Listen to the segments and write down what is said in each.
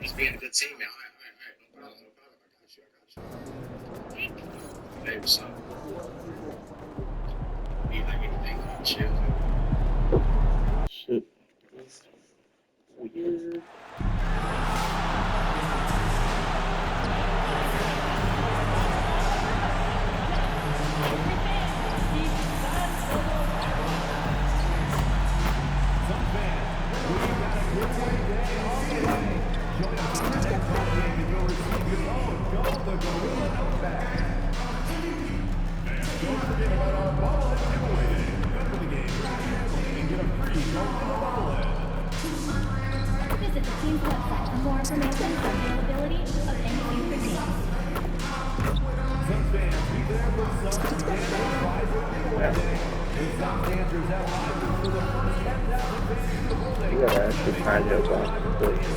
Just being a good team, man. All right. No problem. I got you. Hey, what's up? Need like anything? Chill. Shit. Weird. Visit the team's website for more information on availability of any future teams. You gotta actually find out about this.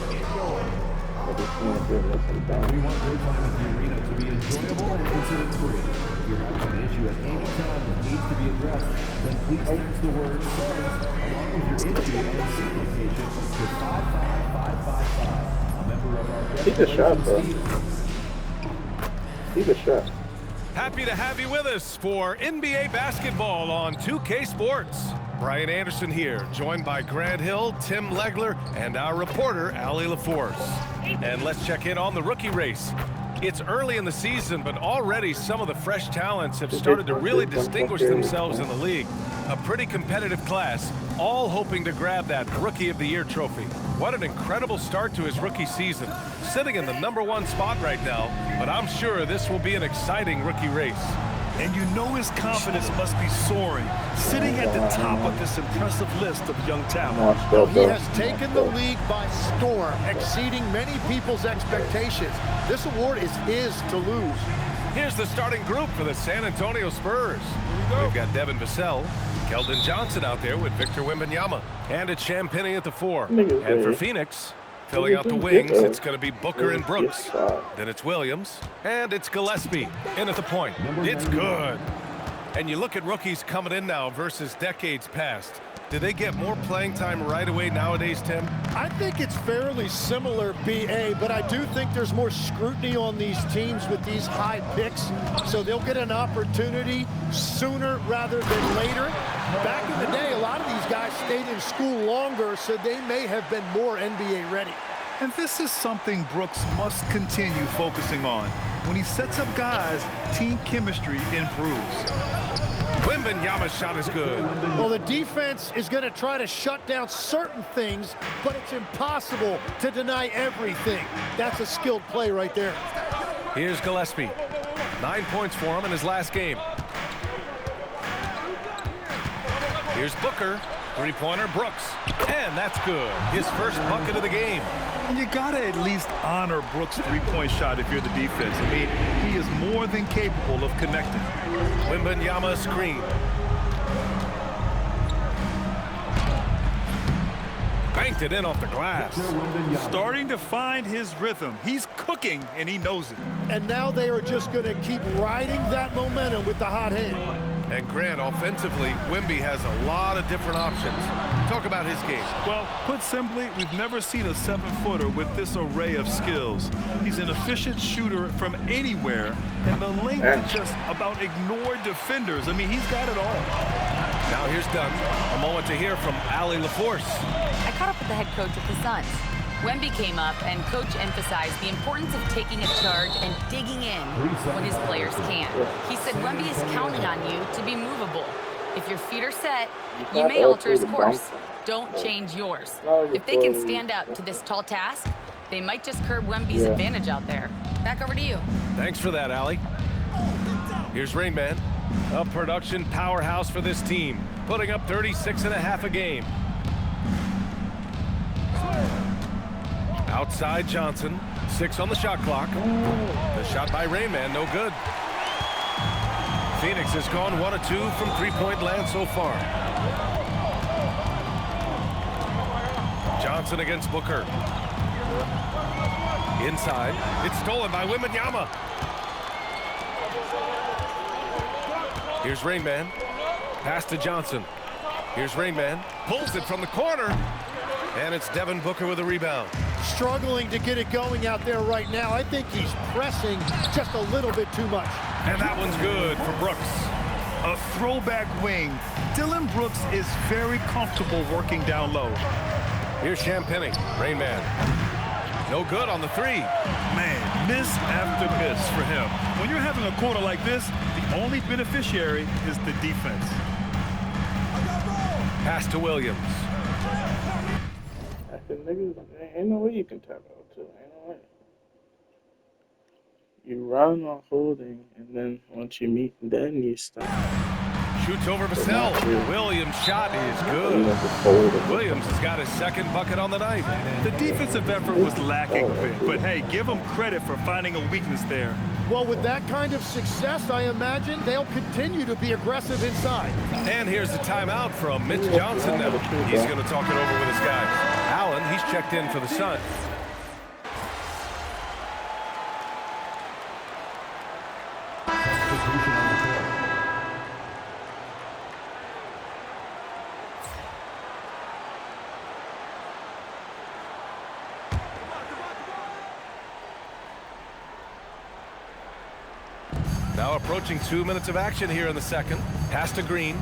But this can't do this sometimes. We want your time at the arena to be enjoyable and incident-free. If you're having an issue at any time that needs to be addressed, then please text the word SARS along with your issue and seat location to 55555. A member of our Take a shot, bro. Take a shot. Happy to have you with us for NBA basketball on 2K Sports. Brian Anderson here, joined by Grant Hill, Tim Legler, and our reporter, Allie LaForce. And let's check in on the rookie race. It's early in the season, but already some of the fresh talents have started to really distinguish themselves in the league. A pretty competitive class, all hoping to grab that Rookie of the Year trophy. What an incredible start to his rookie season. Sitting in the #1 spot right now, but I'm sure this will be an exciting rookie race. And you know his confidence must be soaring, sitting at the top of this impressive list of young talent. He has taken the league by storm, exceeding many people's expectations. This award is his to lose. Here's the starting group for the San Antonio Spurs. We've got Devin Vassell, Keldon Johnson out there with Victor Wembanyama, and it's Champagnie at the 4. And for Phoenix, filling out the wings, it's going to be Booker and Brooks. Then it's Williams, and it's Gillespie in at the point. It's good. And you look at rookies coming in now versus decades past. Do they get more playing time right away nowadays, Tim? I think it's fairly similar, BA, but I do think there's more scrutiny on these teams with these high picks, so they'll get an opportunity sooner rather than later. Back in the day, a lot of these guys stayed in school longer, so they may have been more NBA ready. And this is something Brooks must continue focusing on. When he sets up guys, team chemistry improves. Wembanyama's shot is good. Well, the defense is going to try to shut down certain things, but it's impossible to deny everything. That's a skilled play right there. Here's Gillespie. 9 points for him in his last game. Here's Booker. Three-pointer, Brooks. And that's good. His first bucket of the game. And you gotta at least honor Brooks' three-point shot if you're the defense. I mean, he is more than capable of connecting. Wembanyama screen. Banked it in off the glass. Starting to find his rhythm. He's cooking, and he knows it. And now they are just going to keep riding that momentum with the hot hand. And Grant, offensively, Wemby has a lot of different options. Talk about his game. Well, put simply, we've never seen a 7-footer with this array of skills. He's an efficient shooter from anywhere, and the length to just about ignore defenders. I mean, he's got it all. Now here's Dunn. A moment to hear from Allie LaForce. I caught up with the head coach of the Suns. Wemby came up, and Coach emphasized the importance of taking a charge and digging in when his players can't. He said Wemby is counting on you to be movable. If your feet are set, you may alter his course. Don't change yours. If they can stand up to this tall task, they might just curb Wemby's advantage out there. Back over to you. Thanks for that, Allie. Here's Rain Man, a production powerhouse for this team, putting up 36.5 a game. Outside Johnson, 6 on the shot clock. The shot by Rain Man, no good. Phoenix has gone 1 of 2 from three-point land so far. Johnson against Booker. Inside, it's stolen by Wembanyama. Here's Rain Man. Pass to Johnson. Here's Rain Man. Pulls it from the corner. And it's Devin Booker with a rebound. Struggling to get it going out there right now. I think he's pressing just a little bit too much. And that one's good for Brooks. A throwback wing. Dylan Brooks is very comfortable working down low. Here's Champagnie. Rain Man. No good on the three. Man, miss after miss for him. When you're having a quarter like this, the only beneficiary is the defense. Pass to Williams. I said, niggas, ain't no way you can tap out too. Ain't no way. You run on holding, and then once you meet, then you stop. Shoots over Vassell. Williams' shot is good. Williams has got his second bucket on the night. The defensive effort was lacking a bit, but hey, give them credit for finding a weakness there. Well, with that kind of success, I imagine they'll continue to be aggressive inside. And here's the timeout from Mitch Johnson now. He's going to talk it over with his guys. Allen, he's checked in for the Suns. Now approaching 2 minutes of action here in the second. Pass to Green.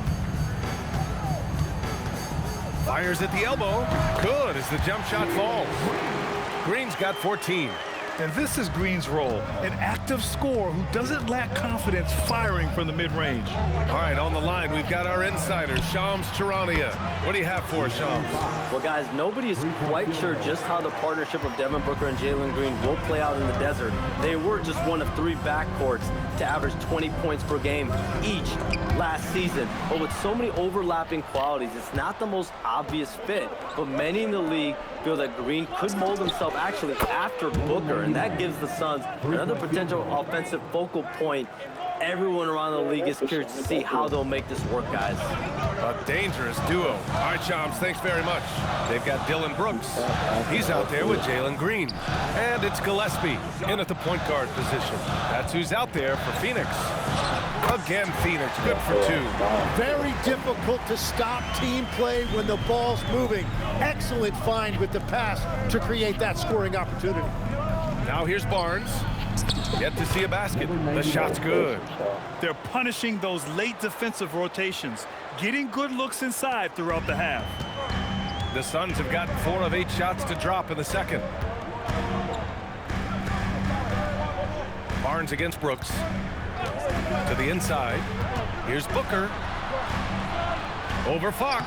Fires at the elbow. Good as the jump shot falls. Green's got 14. And this is Green's role, an active scorer who doesn't lack confidence firing from the mid-range. All right, on the line, we've got our insider, Shams Charania. What do you have for us, Shams? Well, guys, nobody is quite sure just how the partnership of Devin Booker and Jalen Green will play out in the desert. They were just one of 3 backcourts to average 20 points per game each last season. But with so many overlapping qualities, it's not the most obvious fit. But many in the league feel that Green could mold himself actually after Booker, and that gives the Suns another potential offensive focal point. Everyone around the league is curious to see how they'll make this work, guys. A dangerous duo. All right, Shams, thanks very much. They've got Dylan Brooks. He's out there with Jalen Green. And it's Gillespie in at the point guard position. That's who's out there for Phoenix. Again, Phoenix, good for 2. Very difficult to stop team play when the ball's moving. Excellent find with the pass to create that scoring opportunity. Now here's Barnes. Yet to see a basket. The shot's good. They're punishing those late defensive rotations, getting good looks inside throughout the half. The Suns have got 4 of 8 shots to drop in the second. Barnes against Brooks. To the inside. Here's Booker. Over Fox.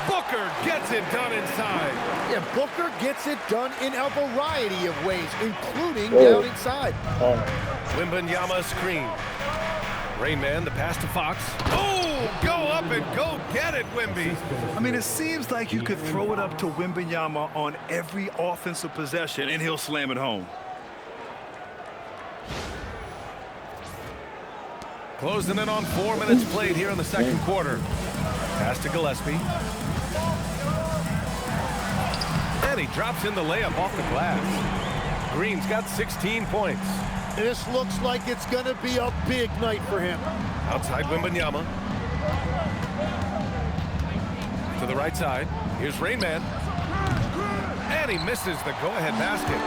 Booker gets it done inside. Yeah, Booker gets it done in a variety of ways, including down inside. Wembanyama screen. Rain Man, the pass to Fox. Oh, go up and go get it, Wemby. I mean, it seems like you could throw it up to Wembanyama on every offensive possession, and he'll slam it home. Closing in on 4 minutes played here in the second quarter. Pass to Gillespie. And he drops in the layup off the glass. Green's got 16 points. This looks like it's going to be a big night for him. Outside Wembanyama. To the right side. Here's Rain Man. And he misses the go-ahead basket.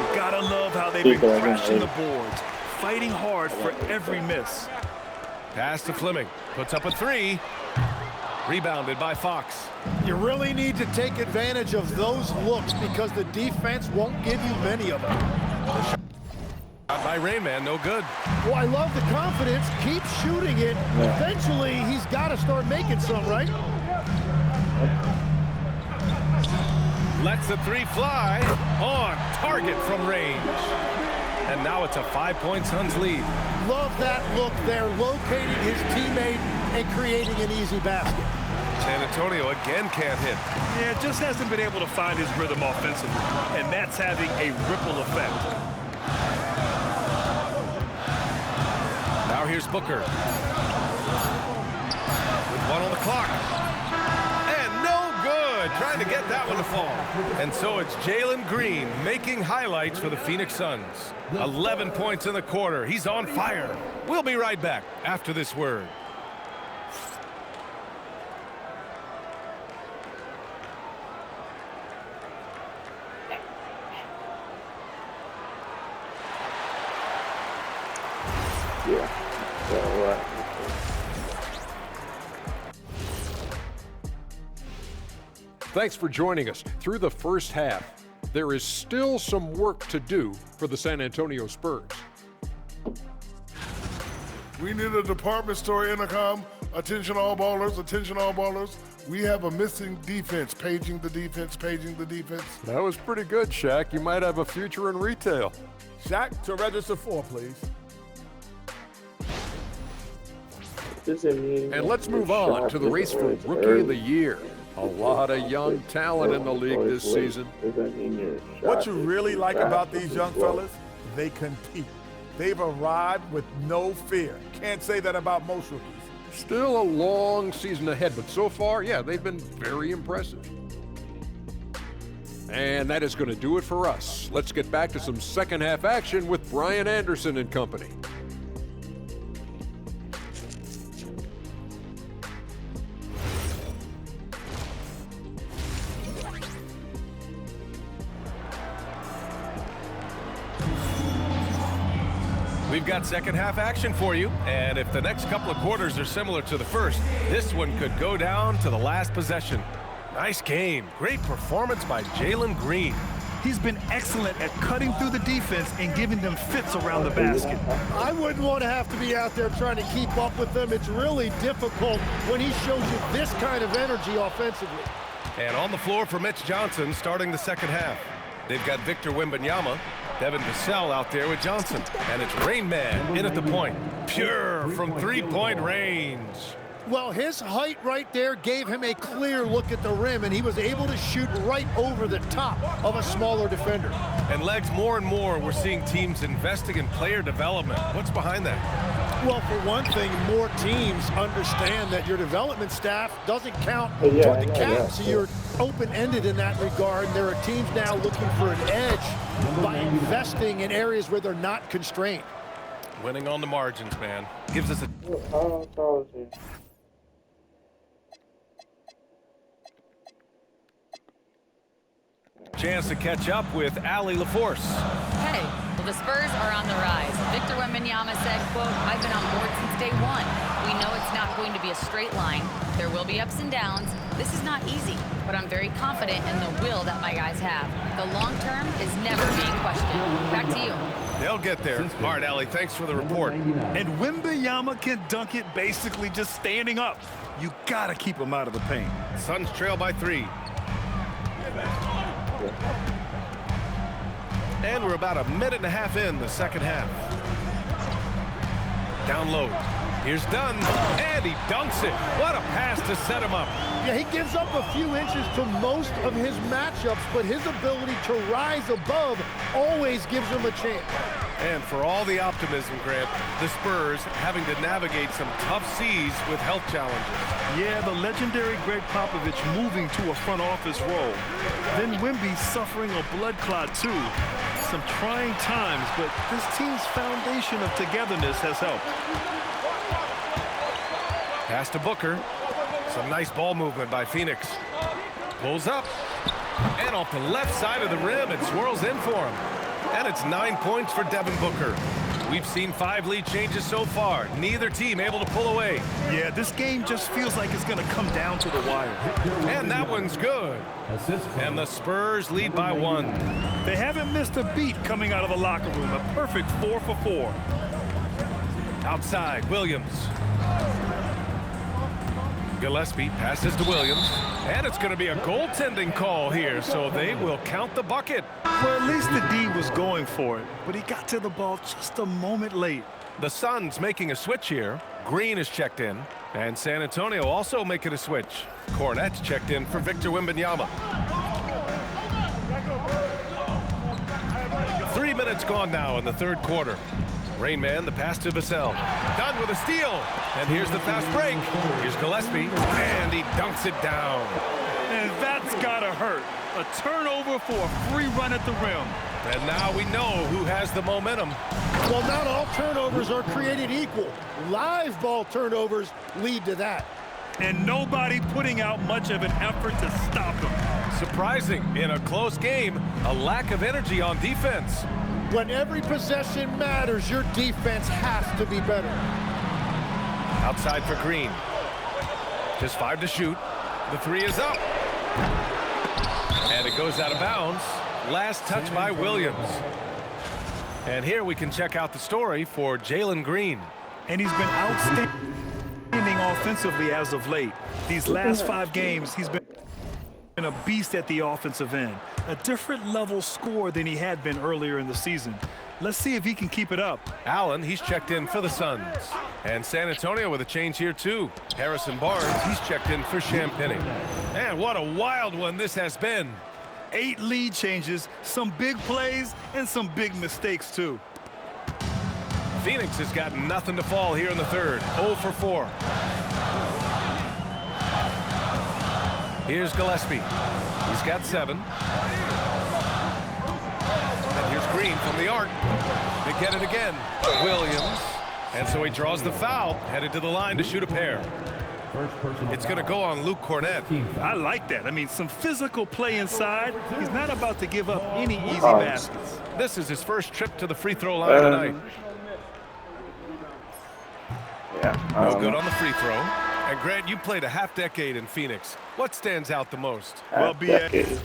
You gotta love how they've been crashing the boards, fighting hard for every miss. Pass to Fleming. Puts up a 3. Rebounded by Fox. You really need to take advantage of those looks because the defense won't give you many of them. Shot by Rain Man, no good. Well, I love the confidence. Keep shooting it. Eventually, he's got to start making some, right? Lets the 3 fly. On target from range. And now it's a 5-point Suns lead. Love that look there, locating his teammate and creating an easy basket. San Antonio again can't hit. Yeah, just hasn't been able to find his rhythm offensively, and that's having a ripple effect. Now here's Booker. With 1 on the clock. And no good. Trying to get that one to fall. And so it's Jalen Green making highlights for the Phoenix Suns. 11 points in the quarter. He's on fire. We'll be right back after this word. Thanks for joining us. Through the first half, there is still some work to do for the San Antonio Spurs. We need a department store intercom. Attention all ballers, attention all ballers. We have a missing defense. Paging the defense, paging the defense. That was pretty good, Shaq. You might have a future in retail. Shaq, to register 4, please. And let's move on to the race for Rookie of the Year. A lot of young talent in the league this season. What you really like about these young fellas, they compete. They've arrived with no fear. Can't say that about most rookies. Still a long season ahead, but so far, yeah, they've been very impressive. And that is going to do it for us. Let's get back to some second half action with Brian Anderson and company. We've got second half action for you, and if the next couple of quarters are similar to the first, this one could go down to the last possession. Nice game. Great performance by Jalen Green. He's been excellent at cutting through the defense and giving them fits around the basket. I wouldn't want to have to be out there trying to keep up with them. It's really difficult when he shows you this kind of energy offensively. And on the floor for Mitch Johnson starting the second half. They've got Victor Wembanyama, Devin Vassell out there with Johnson. And it's Rain Man in at the point. Pure from three-point range. Well, his height right there gave him a clear look at the rim, and he was able to shoot right over the top of a smaller defender. And Legs, more and more, we're seeing teams investing in player development. What's behind that? Well, for one thing, more teams understand that your development staff doesn't count toward the cap, so you're open-ended in that regard. And there are teams now looking for an edge by investing in areas where they're not constrained. Winning on the margins, man. Gives us a... chance to catch up with Allie LaForce. Hey, well, the Spurs are on the rise. Victor Wembanyama said, quote, "I've been on board since day one. We know it's not going to be a straight line. There will be ups and downs. This is not easy, but I'm very confident in the will that my guys have. The long term is never being questioned." Back to you. They'll get there. All right, Allie, thanks for the report. And Wembanyama can dunk it basically just standing up. You got to keep him out of the paint. Suns trail by 3. And we're about a minute and a half in the second half. Down low. Here's Dunn, and he dunks it. What a pass to set him up. Yeah, he gives up a few inches to most of his matchups, but his ability to rise above always gives him a chance. And for all the optimism, Grant, the Spurs having to navigate some tough seas with health challenges. Yeah, the legendary Greg Popovich moving to a front office role. Then Wemby suffering a blood clot too. Some trying times, but this team's foundation of togetherness has helped. Pass to Booker. Some nice ball movement by Phoenix. Pulls up. And off the left side of the rim, it swirls in for him. And it's 9 points for Devin Booker. We've seen 5 lead changes so far. Neither team able to pull away. Yeah, this game just feels like it's going to come down to the wire. And that one's good. And the Spurs lead by 1. They haven't missed a beat coming out of the locker room. A perfect 4 for 4. Outside, Williams. Gillespie passes to Williams. And it's going to be a goaltending call here, so they will count the bucket. Well, at least the D was going for it, but he got to the ball just a moment late. The Suns making a switch here. Green is checked in. And San Antonio also making a switch. Cornette's checked in for Victor Wembanyama. 3 minutes gone now in the third quarter. Rain Man, the pass to Vassell. Done with a steal. And here's the fast break. Here's Gillespie. And he dunks it down. And that's gotta hurt. A turnover for a free run at the rim. And now we know who has the momentum. Well, not all turnovers are created equal. Live ball turnovers lead to that. And nobody putting out much of an effort to stop them. Surprising, in a close game, a lack of energy on defense. When every possession matters, your defense has to be better. Outside for Green. Just 5 to shoot. The 3 is up. And it goes out of bounds. Last touch by Williams. And here we can check out the story for Jalen Green. And he's been outstanding offensively as of late. These last 5 games, he's been a beast at the offensive end. A different level score than he had been earlier in the season. Let's see if he can keep it up. Allen, he's checked in for the Suns. And San Antonio with a change here too. Harrison Barnes, he's checked in for Champagnie. And what a wild one this has been. 8 lead changes, some big plays, and some big mistakes too. Phoenix has got nothing to fall here in the third. 0 for 4. Here's Gillespie. He's got 7. And here's Green from the arc. They get it again. Williams. And so he draws the foul, headed to the line to shoot a pair. It's going to go on Luke Cornett. I like that. I mean, some physical play inside. He's not about to give up any easy baskets. This is his first trip to the free throw line tonight. No good on the free throw. And Grant, you played a half decade in Phoenix. What stands out the most? Well, decade.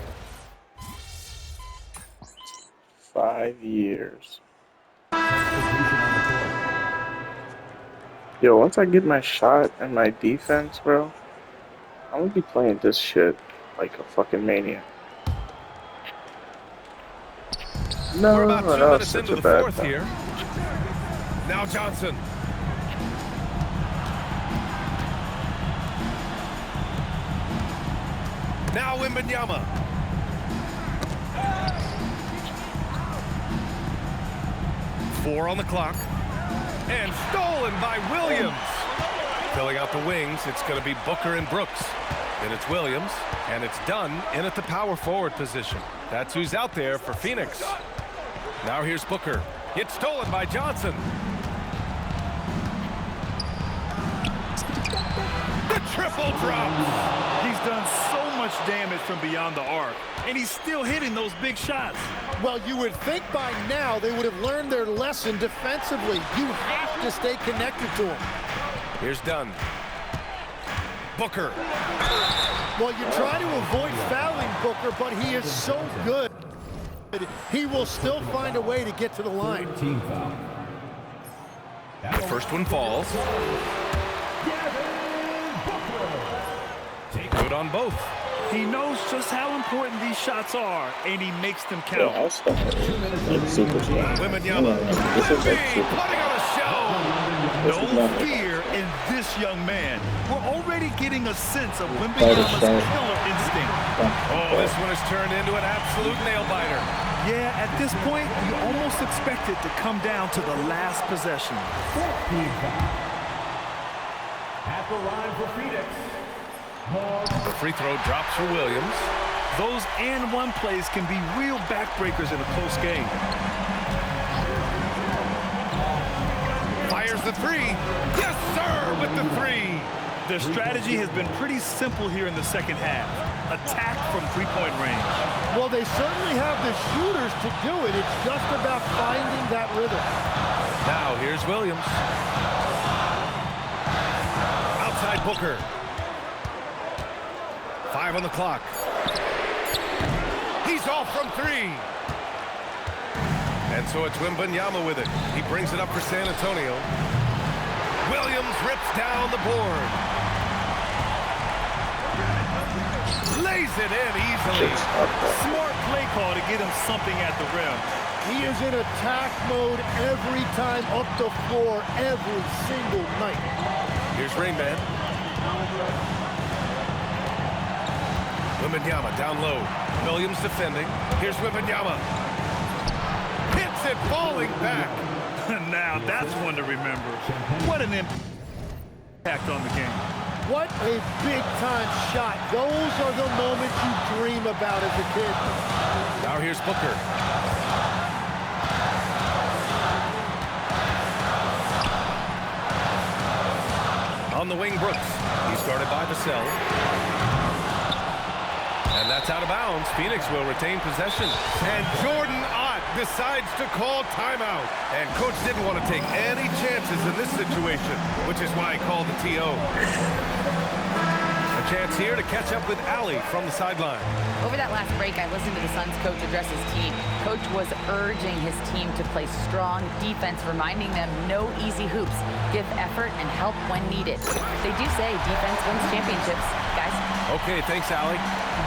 5 years. Yo, once I get my shot and my defense, bro, I'm gonna be playing this shit like a fucking maniac. No, we're about 2 no, minutes into the fourth here. Now Johnson. Now Wembanyama. Four on the clock. And stolen by Williams. Filling out the wings, it's going to be Booker and Brooks. Then it's Williams, and it's done in at the power forward position. That's who's out there for Phoenix. Now here's Booker. It's stolen by Johnson. The triple drop. He's done so much damage from beyond the arc, and he's still hitting those big shots. Well, you would think by now they would have learned their lesson defensively. You have to stay connected to him. Here's Dunn. Booker. Well, you try to avoid fouling Booker, but he is so good. He will still find a way to get to the line. The first one falls. Good on both. He knows just how important these shots are, and he makes them count. Wembanyama. Putting on a show. No fear in this young man. We're already getting a sense of Wembanyama's killer instinct. Oh, this one has turned into an absolute nail-biter. Yeah, at this point, you almost expect it to come down to the last possession. At the line for Phoenix. The free throw drops for Williams. Those and one plays can be real backbreakers in a close game. Fires the three. Yes, sir, with the three. The strategy has been pretty simple here in the second half. Attack from three-point range. Well, they certainly have the shooters to do it. It's just about finding that rhythm. Now here's Williams. Outside Booker. 5 on the clock. He's off from 3. And so it's Wembanyama with it. He brings it up for San Antonio. Williams rips down the board. Lays it in easily. Smart play call to get him something at the rim. He is in attack mode every time up the floor, every single night. Here's Rain Man. Wembanyama down low. Williams defending. Here's Wembanyama. Hits it, falling back. Now that's one to remember. What an impact on the game. What a big-time shot. Those are the moments you dream about as a kid. Now here's Booker. On the wing, Brooks. He's guarded by Vassell. And that's out of bounds. Phoenix will retain possession. And Jordan Ott decides to call timeout. And coach didn't want to take any chances in this situation, which is why he called the TO. And Our chance here to catch up with Allie from the sideline. Over that last break, I listened to the Suns coach address his team. Coach was urging his team to play strong defense, reminding them no easy hoops, give effort and help when needed. They do say defense wins championships, guys. Okay, thanks, Allie.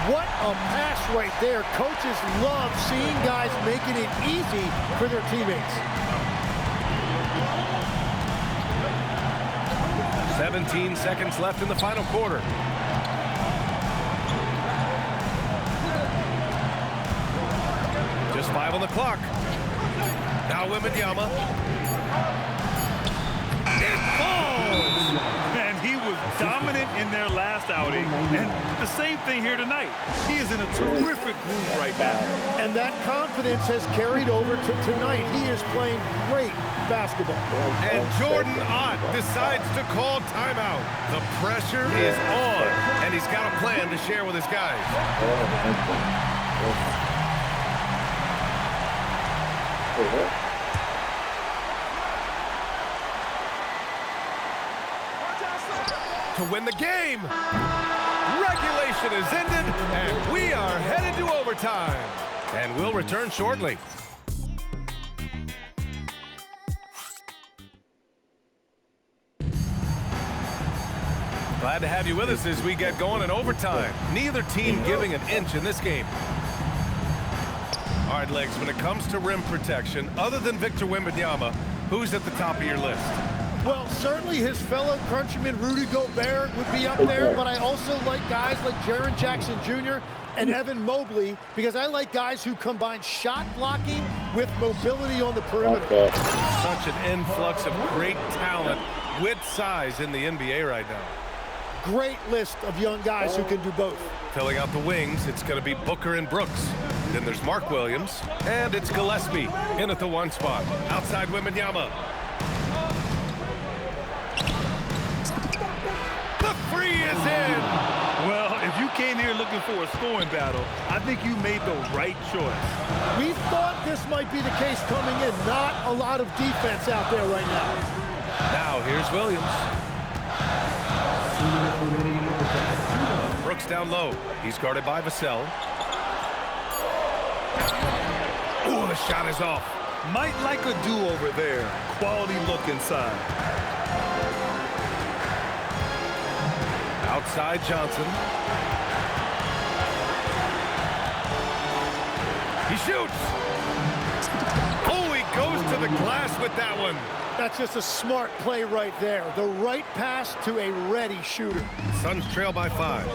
What a pass right there. Coaches love seeing guys making it easy for their teammates. 17 seconds left in the final quarter. Just 5 on the clock. Now Wembanyama. It falls! Man, he was dominant in their last outing, and the same thing here tonight. He is in a terrific groove right now. And that confidence has carried over to tonight. He is playing great basketball. And Jordan Ott decides to call timeout. The pressure is on, and he's got a plan to share with his guys. To win the game. Regulation is ended, and we are headed to overtime. And we'll return shortly. Glad to have you with us as we get going in overtime. Neither team giving an inch in this game. All right, Legs, when it comes to rim protection, other than Victor Wembanyama, who's at the top of your list? Well, certainly his fellow countryman Rudy Gobert would be up there, but I also like guys like Jaren Jackson Jr. and Evan Mobley because I like guys who combine shot blocking with mobility on the perimeter. Such an influx of great talent with size in the NBA right now. Great list of young guys who can do both. Filling out the wings, it's going to be Booker and Brooks. Then there's Mark Williams, and it's Gillespie in at the 1 spot. Outside Wembanyama. The 3 is in! Well, if you came here looking for a scoring battle, I think you made the right choice. We thought this might be the case coming in. Not a lot of defense out there right now. Now here's Williams. Brooks down low. He's guarded by Vassell. Ooh, the shot is off. Might like a do-over there. Quality look inside. Outside Johnson. He shoots. Oh, he goes to the glass with that one. That's just a smart play right there. The right pass to a ready shooter. Suns trail by 5.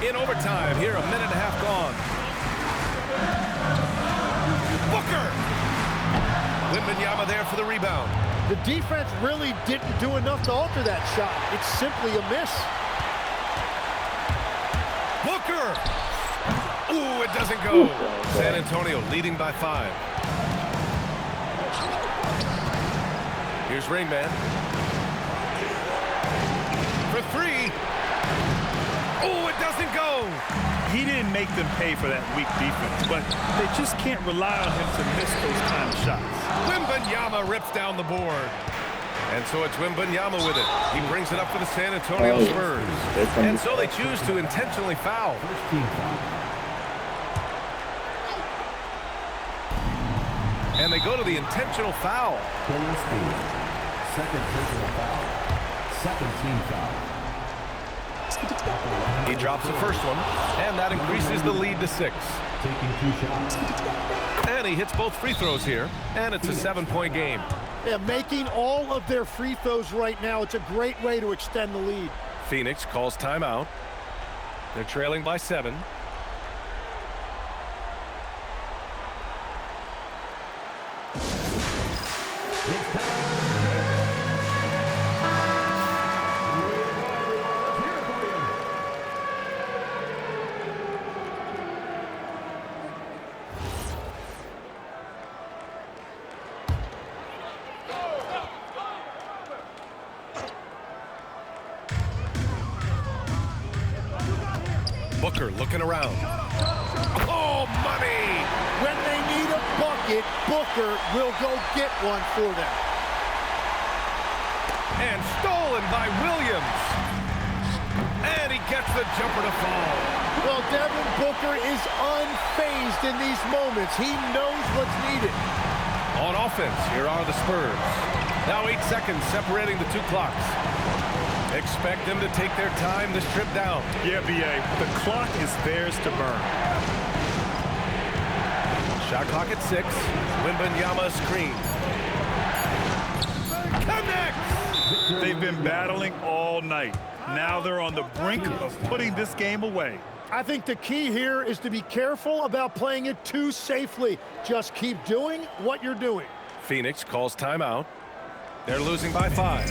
In overtime, here, a minute and a half gone. Booker! Wembanyama there for the rebound. The defense really didn't do enough to alter that shot. It's simply a miss. Booker! Ooh, it doesn't go. San Antonio leading by 5. Here's Rainman. For 3. Oh, it doesn't go. He didn't make them pay for that weak defense, but they just can't rely on him to miss those kind of shots. Wembanyama rips down the board. And so it's Wembanyama with it. He brings it up for the San Antonio Spurs. And so they choose to intentionally foul. And they go to the intentional foul. Second personal foul. Second team foul. He drops the first one, and that increases the lead to 6. Taking 2 shots. And he hits both free throws here, and it's a 7-point game. Yeah, making all of their free throws right now. It's a great way to extend the lead. Phoenix calls timeout. They're trailing by 7. Booker looking around. Oh, money! When they need a bucket, Booker will go get one for them. And stolen by Williams. And he gets the jumper to fall. Well, Devin Booker is unfazed in these moments. He knows what's needed. On offense, here are the Spurs. Now 8 seconds separating the two clocks. Expect them to take their time this trip down. Yeah, B.A., the clock is theirs to burn. Shot clock at 6. Wembanyama screen. Connects! They've been battling all night. Now they're on the brink of putting this game away. I think the key here is to be careful about playing it too safely. Just keep doing what you're doing. Phoenix calls timeout. They're losing by 5.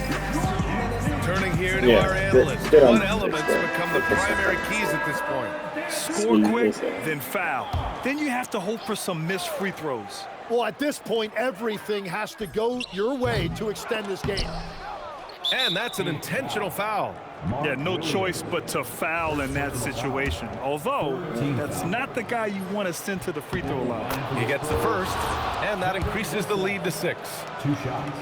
Turning here to our analysts. What elements become the primary keys at this point? Score quick, then foul. Then you have to hope for some missed free throws. Well, at this point, everything has to go your way to extend this game. And that's an intentional foul. Yeah, no choice but to foul in that situation. Although, that's not the guy you want to send to the free throw line. He gets the first, and that increases the lead to 6. 2 shots.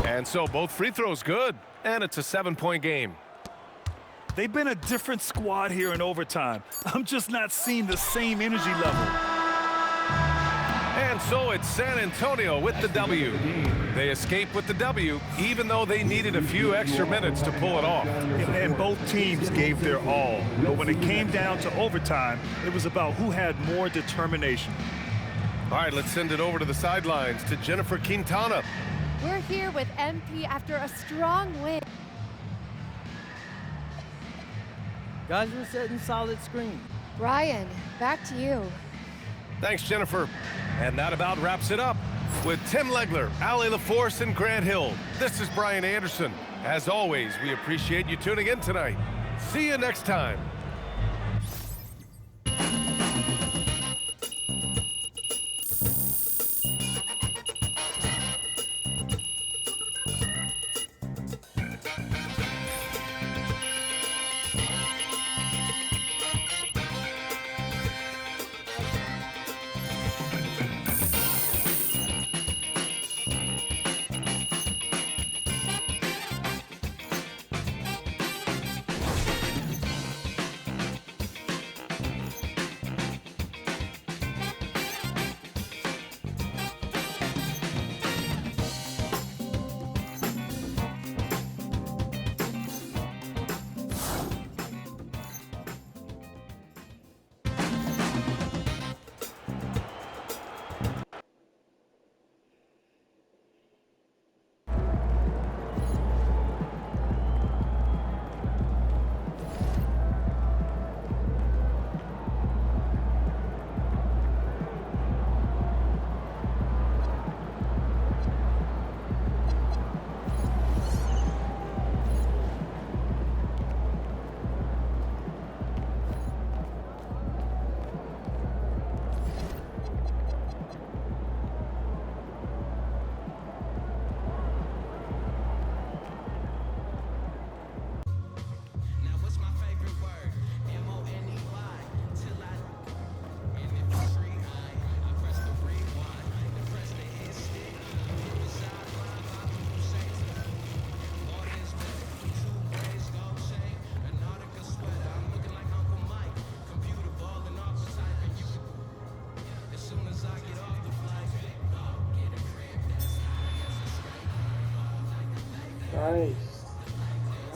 And so both free throws good, and it's a 7-point game. They've been a different squad here in overtime. I'm just not seeing the same energy level. And so it's San Antonio with the W. They escape with the W, even though they needed a few extra minutes to pull it off. And both teams gave their all. But when it came down to overtime, it was about who had more determination. All right, let's send it over to the sidelines to Jennifer Quintana. We're here with MP after a strong win. Guys are setting solid screen. Brian, back to you. Thanks, Jennifer. And that about wraps it up. With Tim Legler, Allie LaForce, and Grant Hill, this is Brian Anderson. As always, we appreciate you tuning in tonight. See you next time.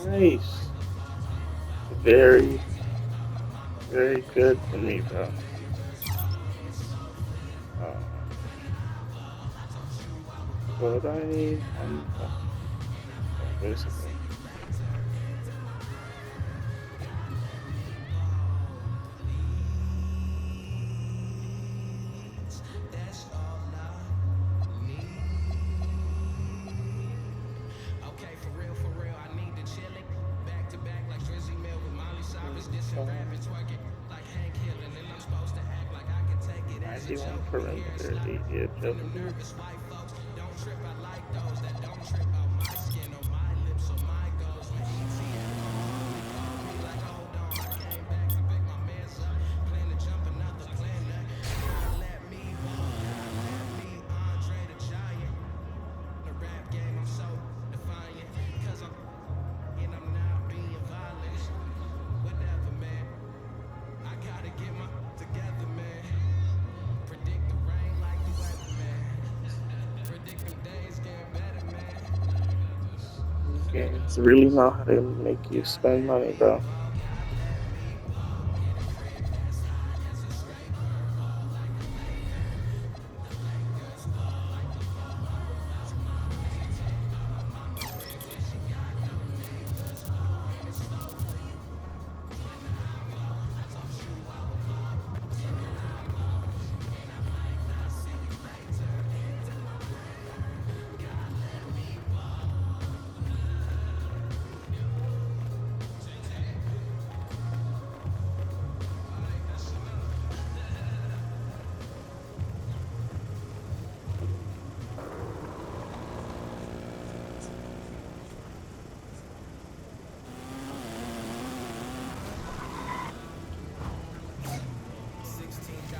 Nice. Very, very good for me, bro. What I need, basically. Perimeter, Egypt. games really know how to make you spend money, bro.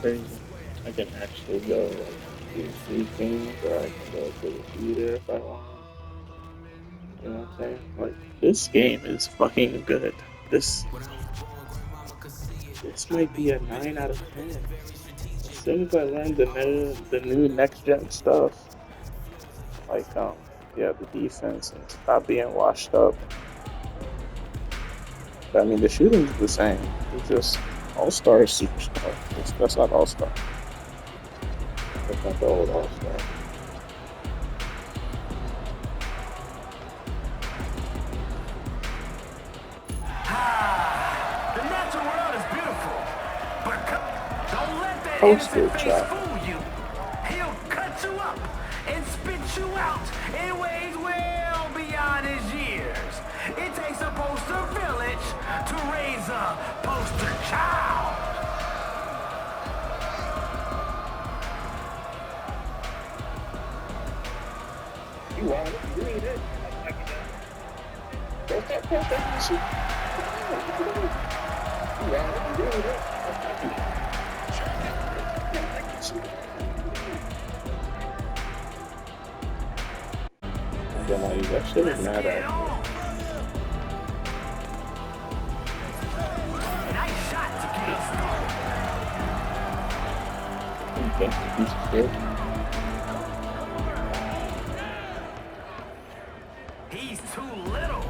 Crazy. I can actually go like do 3 things, or I can go to the theater if I want. You know what I'm saying? Like, this game is fucking good. This might be a 9 out of 10. As soon as I learn the new next gen stuff, like yeah, the defense and stop being washed up. I mean, the shooting's the same. It's just All-Star is Superstar. That's not All-Star. That's not the old All-Star. The natural world is beautiful, but don't let that Poster innocent face trap. fool you. He'll cut you up and spit you out in ways well beyond his years. It takes a poster village to raise a poster child. You want it? You need it. Press that shit. You want it? You need it. I'm gonna use that shit. Is mad at me. Okay, piece of shit. He's too little.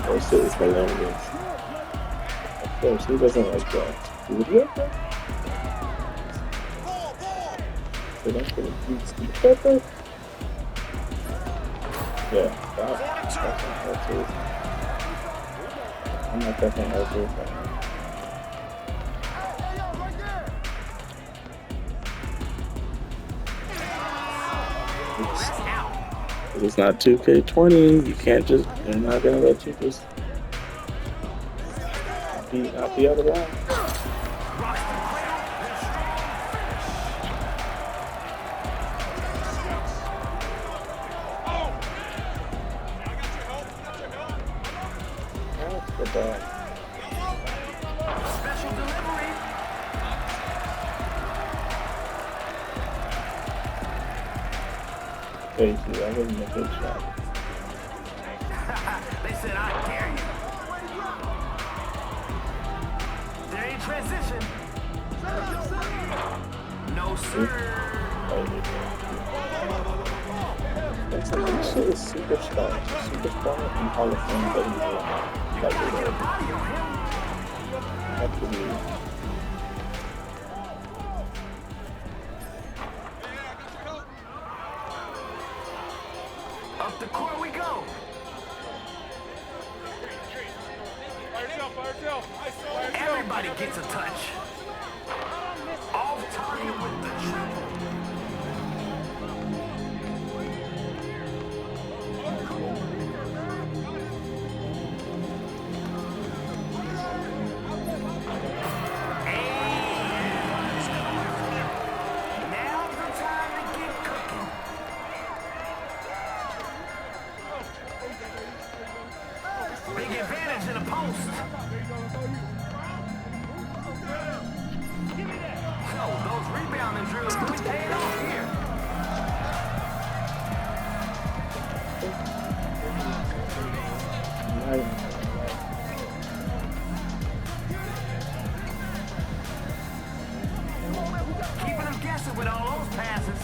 Oh shit, it's hilarious. Of course, who doesn't like that? Idiot? So that's gonna beat Steve Pepper? Yeah, that's it. I'm not definitely over that. It's not 2K20. You can't just. They're not gonna let you just not be out of line. That's the ball. Special delivery. Crazy, that wasn't a good shot. They said I dare you. There ain't transition. No sir. That's like this shit is superstar and Hall of Fame That's the move. Up the court we go. Everybody gets a touch. Off target with the triple. Now's the time to get cooking. Big advantage in the post. So those rebounding drills really paid off here. Keeping them guessing with all those passes.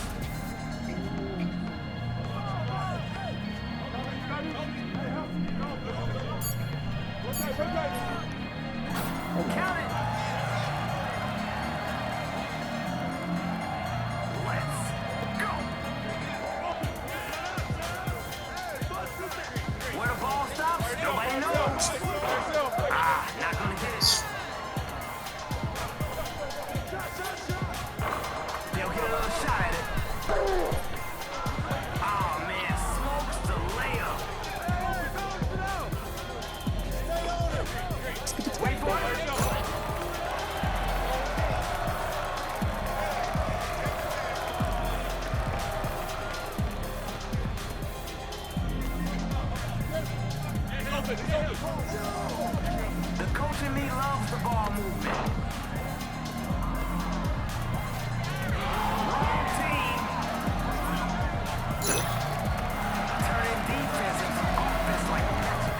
Not gonna get it. They'll get a little shot at it. Oh man, smokes the layup. Wait for it. The coach in me loves the ball movement. Wrong team. Turning defense into offense like magic.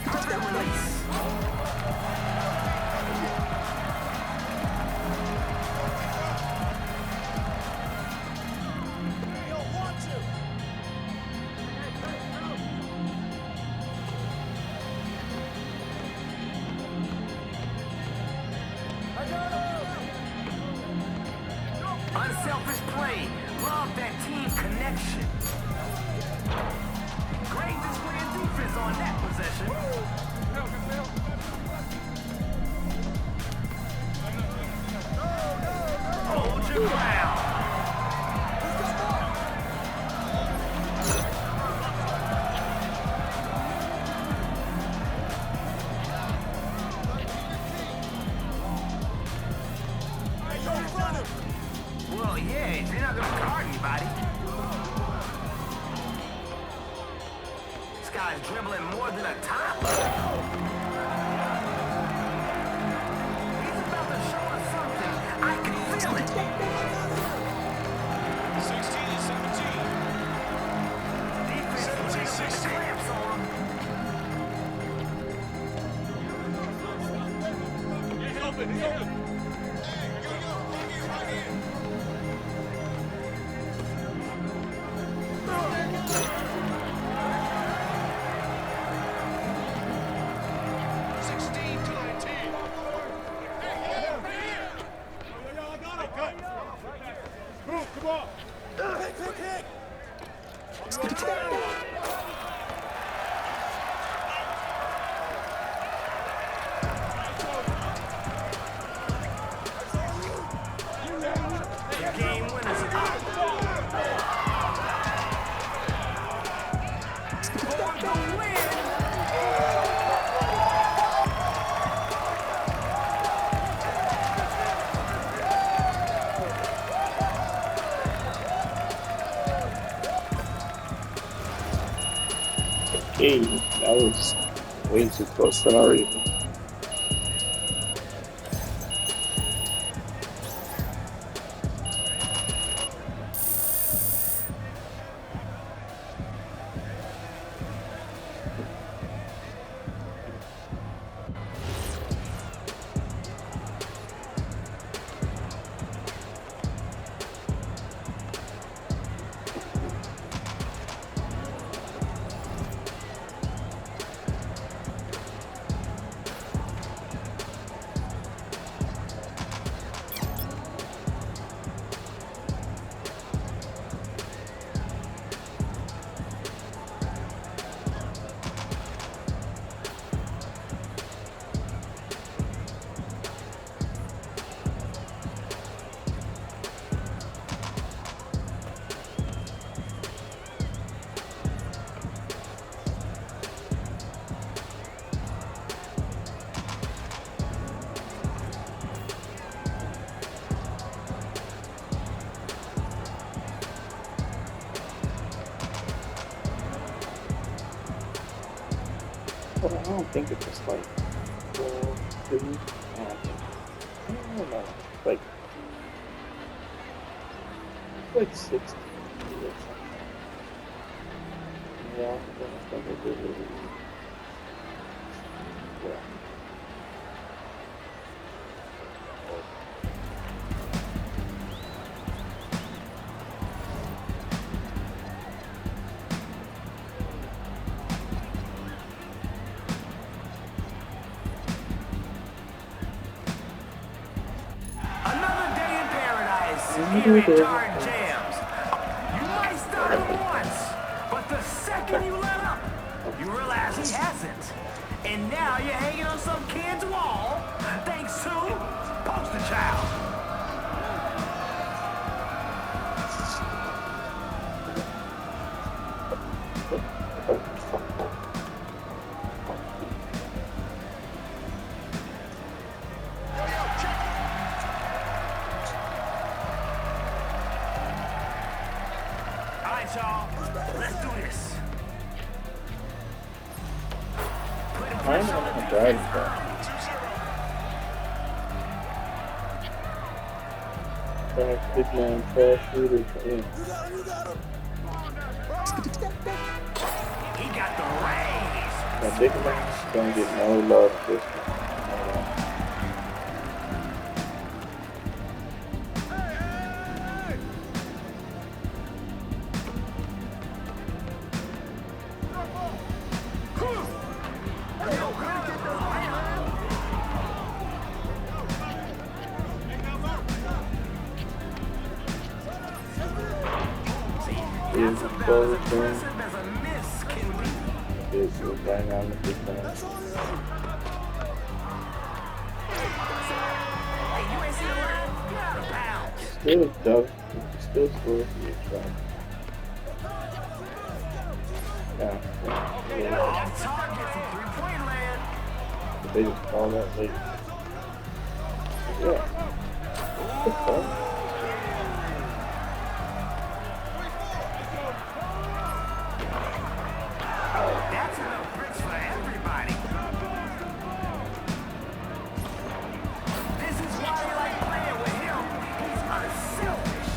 Perfect release. Unselfish play. Love that team connection. Great display of defense on that possession. Hold your ground. Well, yeah, if you're not gonna guard anybody. This guy's dribbling more than a toddler. He's about to show us something. I can feel it. 16 and 17. Defense playing with the clamps on him. He's open, he's open. Game winners. For the win. Okay, that was way too close for no reason. Well, I don't think it's just like 4, 2. I don't know. Like 60 or something. Yeah, I think it is. Yeah. Another day in paradise here at Dark Jams. You might start You realize he hasn't. And now you're hanging on some kid's wall thanks to Poster Child. All right, y'all. Let's do this. I'm on the drive back. Fast big man, fast shooter to him. He got the raise. That big man's gonna get no love this time. Is the close thing. This is dynamic defense. Still tough. Still scores for your try. Yeah. They just call that late. Yeah. Good call. That's enough bricks for everybody. This is why you like playing with him. He's unselfish.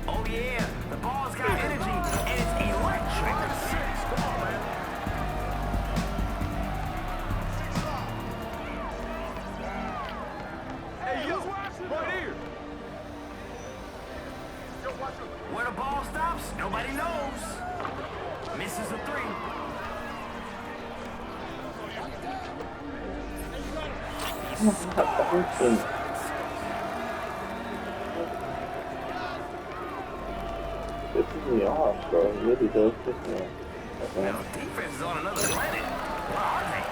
Oh yeah, the ball's got energy and it's electric. Come on, man. Where the ball stops, nobody knows. Misses a three. This is me off, bro. It really does piss me off. Now, defense is on another planet. Where are they?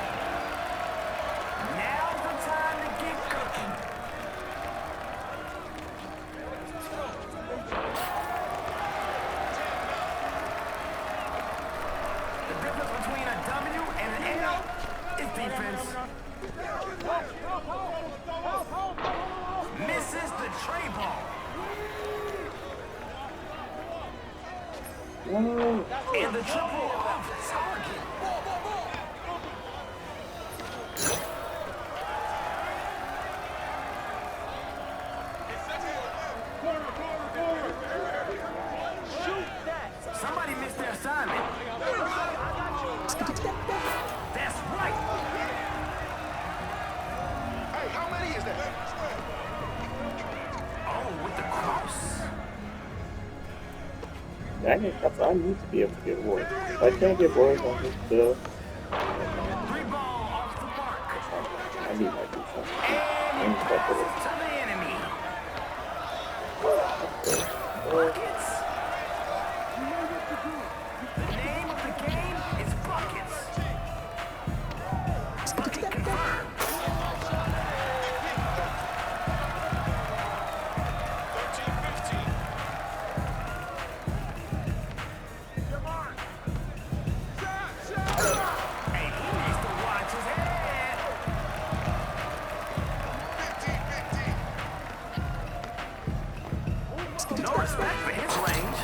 Now's the time to get cooking. The difference between a W and an L is defense. Misses the tray ball. And the triple off target. Somebody missed their assignment. That's right. Hey, how many is that? Oh, with the cross. I need to be able to get boards. If I can't get boards on this stuff, I need my defense. And stuff for this. Buckets. The name of the game is buckets. Bucket confirmed. Hey, he needs to watch his head. No respect for his range.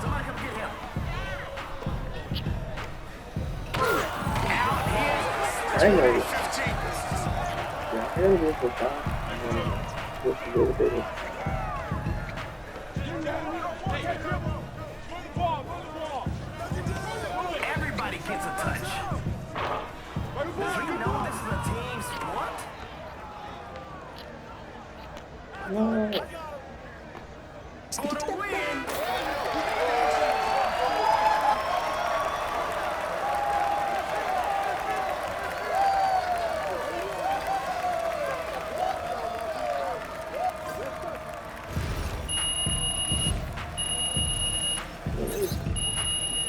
Somebody come get him. I know this. Yeah, here it is for time. Just a little bit of Everybody gets a touch. So you know this is a No. For the win.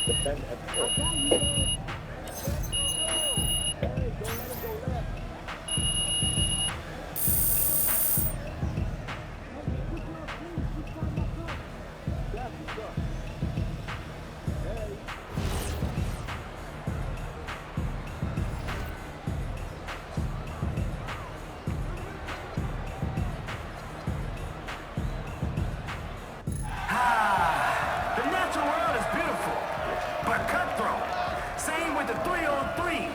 Defend expert. The natural world is beautiful, but cutthroat. Same with the 3-on-3.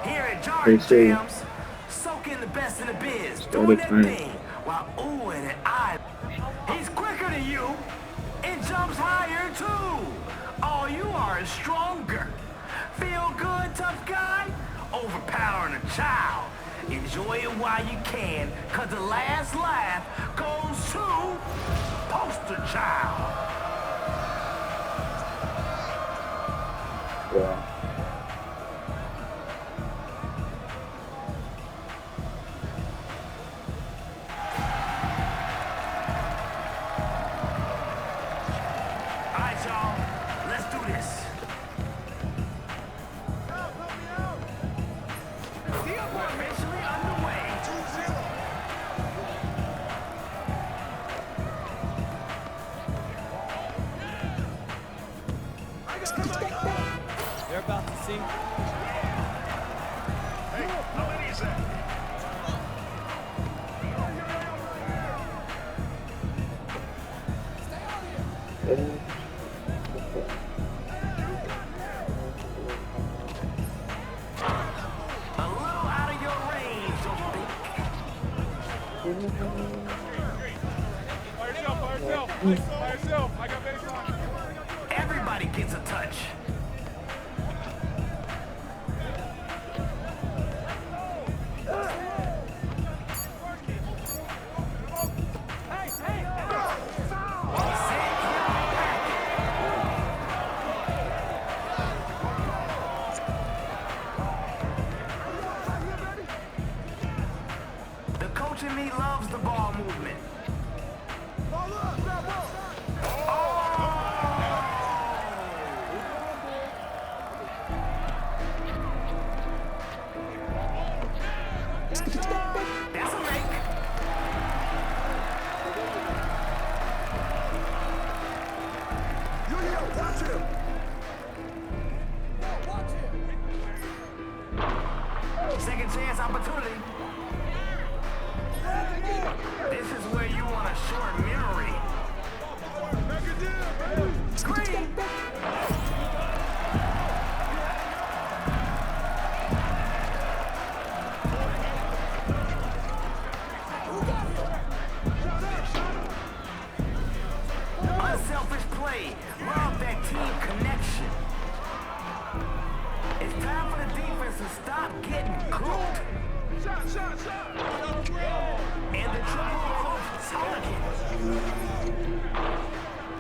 Here at Jordan Jams, soaking the best in the biz, doing that thing while oohing and I. He's quicker than you and jumps higher too. All you are is stronger. Feel good, tough guy? Overpowering a child. Enjoy it while you can, cause the last laugh goes to Poster Child. Yeah. All right, y'all, let's do this. We're officially underway. 2-0. They're about to sink. Hey, how many is that? A little out of your range, don't think. Everybody gets a touch. The coach in me loves the ball movement. That's a make. Watch him. Second chance opportunity. This is where you want a short memory. Screen. Unselfish play. Love that team connection. It's time for the defense to stop getting cooked. And the triple off target.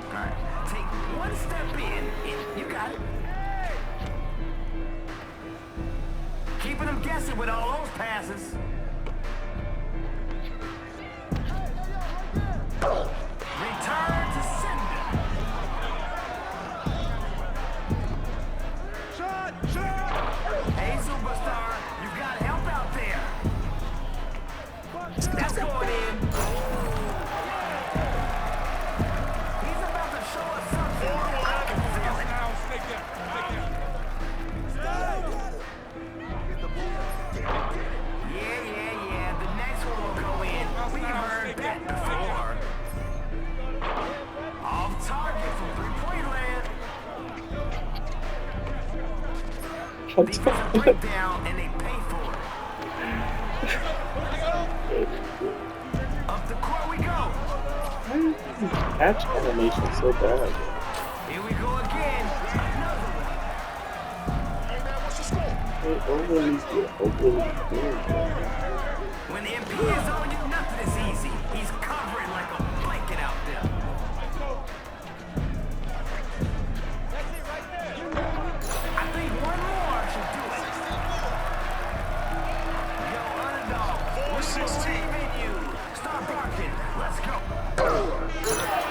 All right, take one step in, and you got it. Keeping them guessing with all those passes. Return to sender. Hey, superstar, you got help out there. That's going in. He's about to show us something. I can feel it. Yeah. The next one will go in. We've heard that before. Off target from three-point land. Defensive breakdown, and they pay for it. Up the court we go. Catch animation so bad. Here we go again. Another It overly good. one. When the MP is on you, nothing is easy. He's covering like Thank you.